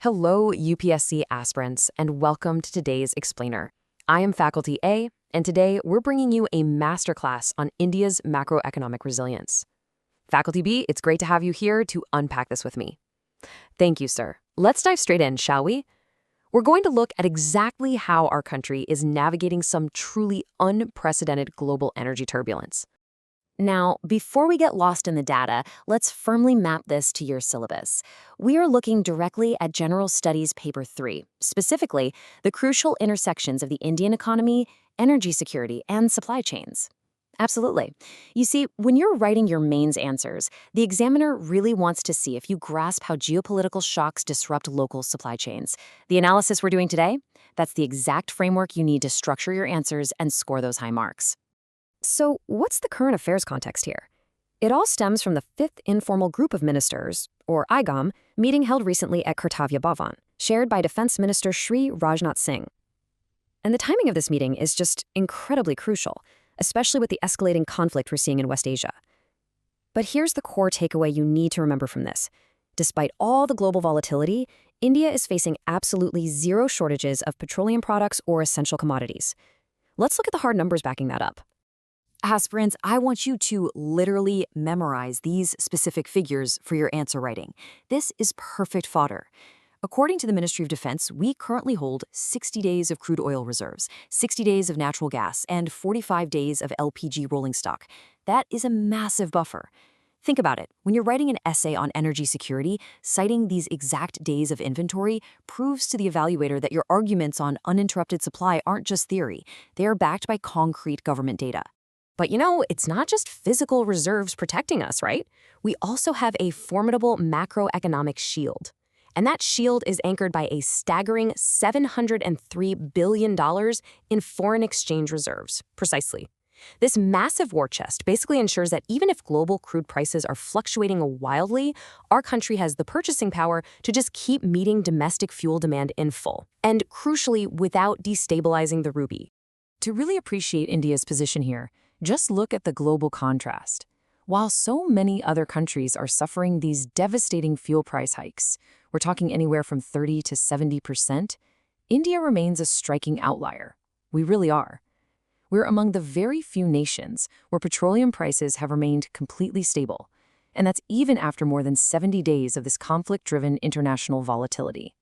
Hello, UPSC aspirants, and welcome to today's Explainer. I am Faculty A, and today we're bringing you a masterclass on India's macroeconomic resilience. Faculty B, it's great to have you here to unpack this with me. Thank you, sir. Let's dive straight in, shall we? We're going to look at exactly how our country is navigating some truly unprecedented global energy turbulence. Now, before we get lost in the data, let's firmly map this to your syllabus. We are looking directly at General Studies Paper 3, specifically the crucial intersections of the Indian economy, energy security, and supply chains. Absolutely. You see, when you're writing your mains answers, the examiner really wants to see if you grasp how geopolitical shocks disrupt local supply chains. The analysis we're doing today, that's the exact framework you need to structure your answers and score those high marks. So, what's the current affairs context here? It all stems from the 5th Informal Group of Ministers, or IGOM, meeting held recently at Kartavya Bhavan, chaired by Defense Minister Shri Rajnath Singh. And the timing of this meeting is just incredibly crucial, especially with the escalating conflict we're seeing in West Asia. But here's the core takeaway you need to remember from this. Despite all the global volatility, India is facing absolutely zero shortages of petroleum products or essential commodities. Let's look at the hard numbers backing that up. Aspirants, I want you to literally memorize these specific figures for your answer writing. This is perfect fodder. According to the Ministry of Defense, we currently hold 60 days of crude oil reserves, 60 days of natural gas, and 45 days of LPG rolling stock. That is a massive buffer. Think about it. When you're writing an essay on energy security, citing these exact days of inventory proves to the evaluator that your arguments on uninterrupted supply aren't just theory. They are backed by concrete government data. But it's not just physical reserves protecting us, right? We also have a formidable macroeconomic shield. And that shield is anchored by a staggering $703 billion in foreign exchange reserves, precisely. This massive war chest basically ensures that even if global crude prices are fluctuating wildly, our country has the purchasing power to just keep meeting domestic fuel demand in full, and crucially, without destabilizing the rupee. To really appreciate India's position here, just look at the global contrast. While so many other countries are suffering these devastating fuel price hikes, we're talking anywhere from 30 to 70%, India remains a striking outlier. We really are. We're among the very few nations where petroleum prices have remained completely stable, and that's even after more than 70 days of this conflict-driven international volatility.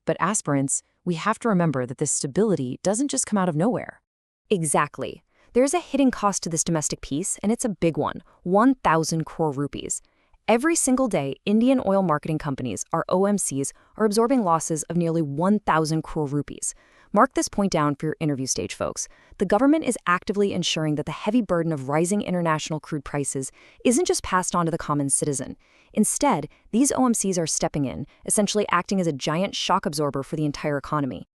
But aspirants, we have to remember that this stability doesn't just come out of nowhere. Exactly. There's a hidden cost to this domestic piece, and it's a big one, 1,000 crore rupees. Every single day, Indian oil marketing companies, or OMCs, are absorbing losses of nearly 1,000 crore rupees. Mark this point down for your interview stage, folks. The government is actively ensuring that the heavy burden of rising international crude prices isn't just passed on to the common citizen. Instead, these OMCs are stepping in, essentially acting as a giant shock absorber for the entire economy.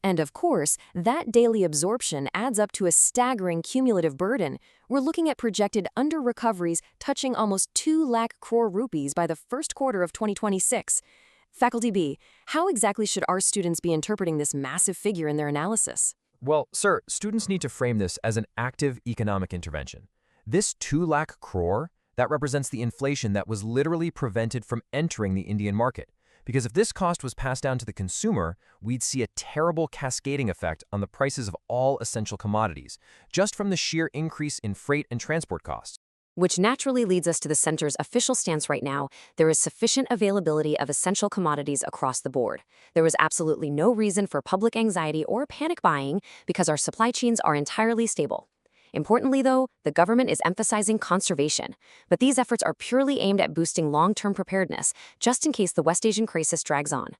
And of course, that daily absorption adds up to a staggering cumulative burden. We're looking at projected under-recoveries touching almost 2 lakh crore rupees by the first quarter of 2026. Faculty B, how exactly should our students be interpreting this massive figure in their analysis? Well, sir, students need to frame this as an active economic intervention. This 2 lakh crore, that represents the inflation that was literally prevented from entering the Indian market. Because if this cost was passed down to the consumer, we'd see a terrible cascading effect on the prices of all essential commodities, just from the sheer increase in freight and transport costs. Which naturally leads us to the center's official stance right now. There is sufficient availability of essential commodities across the board. There is absolutely no reason for public anxiety or panic buying because our supply chains are entirely stable. Importantly, though, the government is emphasizing conservation, but these efforts are purely aimed at boosting long-term preparedness, just in case the West Asian crisis drags on.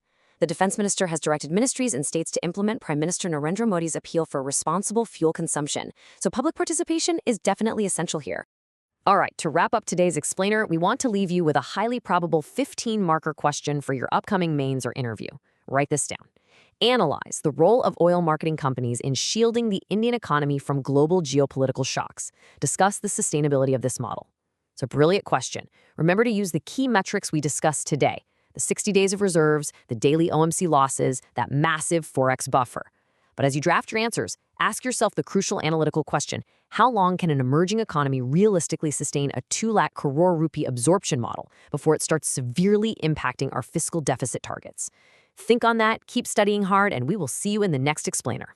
The defense minister has directed ministries and states to implement Prime Minister Narendra Modi's appeal for responsible fuel consumption, so public participation is definitely essential here. All right, to wrap up today's explainer, we want to leave you with a highly probable 15-marker question for your upcoming mains or interview. Write this down. Analyze the role of oil marketing companies in shielding the Indian economy from global geopolitical shocks. Discuss the sustainability of this model. It's a brilliant question. Remember to use the key metrics we discussed today: the 60 days of reserves, the daily OMC losses, that massive Forex buffer. But as you draft your answers, ask yourself the crucial analytical question: how long can an emerging economy realistically sustain a 2 lakh crore rupee absorption model before it starts severely impacting our fiscal deficit targets? Think on that, keep studying hard, and we will see you in the next explainer.